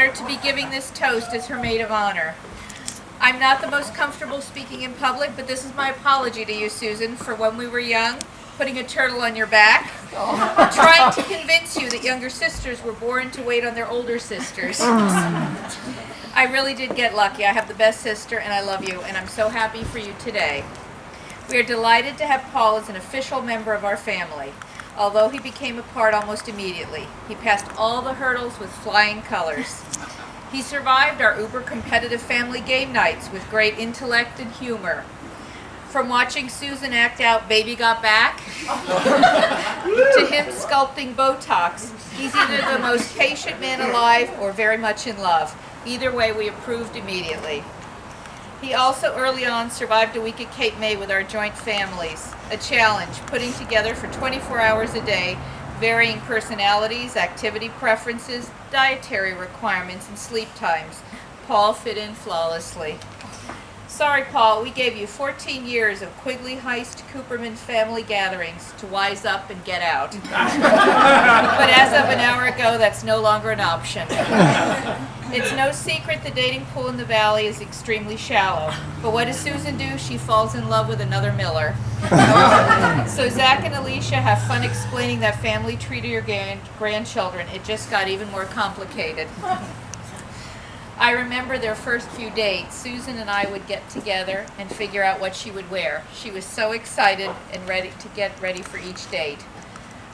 honor to be giving this toast as her maid of honor. I'm not the most comfortable speaking in public, but this is my apology to you, Susan, for when we were young, putting a turtle on your back, trying to convince you that younger sisters were born to wait on their older sisters. I really did get lucky. I have the best sister, and I love you, and I'm so happy for you today. We are delighted to have Paul as an official member of our family. Although he became a part almost immediately, he passed all the hurdles with flying colors. He survived our uber-competitive family game nights with great intellect and humor. From watching Susan act out Baby Got Back to him sculpting Botox, he's either the most patient man alive or very much in love. Either way, we approved immediately. He also early on survived a week at Cape May with our joint families, a challenge, putting together for 24 hours a day, varying personalities, activity preferences, dietary requirements, and sleep times. Paul fit in flawlessly. Sorry, Paul, we gave you 14 years of Quigley Heist Cooperman family gatherings to wise up and get out. But as of an hour ago, that's no longer an option. It's no secret the dating pool in the valley is extremely shallow. But what does Susan do? She falls in love with another Miller. So Zach and Alicia have fun explaining that family tree to your grandchildren. It just got even more complicated. I remember their first few dates. Susan and I would get together and figure out what she would wear. She was so excited and ready to get ready for each date.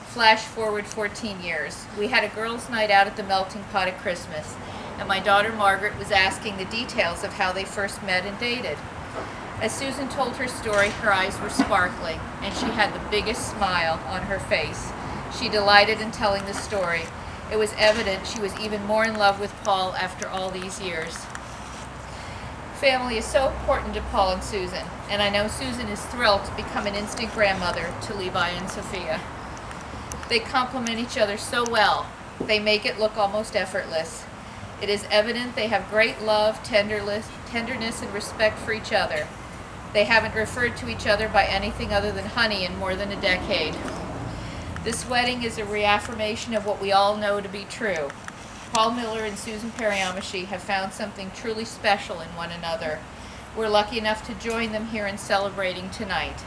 Flash forward 14 years. We had a girls' night out at the Melting Pot at Christmas, and my daughter Margaret was asking the details of how they first met and dated. As Susan told her story, her eyes were sparkling, and she had the biggest smile on her face. She delighted in telling the story. It was evident she was even more in love with Paul after all these years. Family is so important to Paul and Susan, and I know Susan is thrilled to become an instant grandmother to Levi and Sophia. They complement each other so well. They make it look almost effortless. It is evident they have great love, tenderness, and respect for each other. They haven't referred to each other by anything other than honey in more than a decade. This wedding is a reaffirmation of what we all know to be true. Paul Miller and Susan Periamashi have found something truly special in one another. We're lucky enough to join them here in celebrating tonight.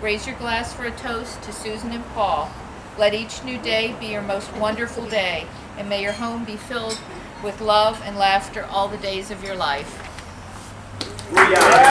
Raise your glass for a toast to Susan and Paul. Let each new day be your most wonderful day, and may your home be filled with love and laughter all the days of your life.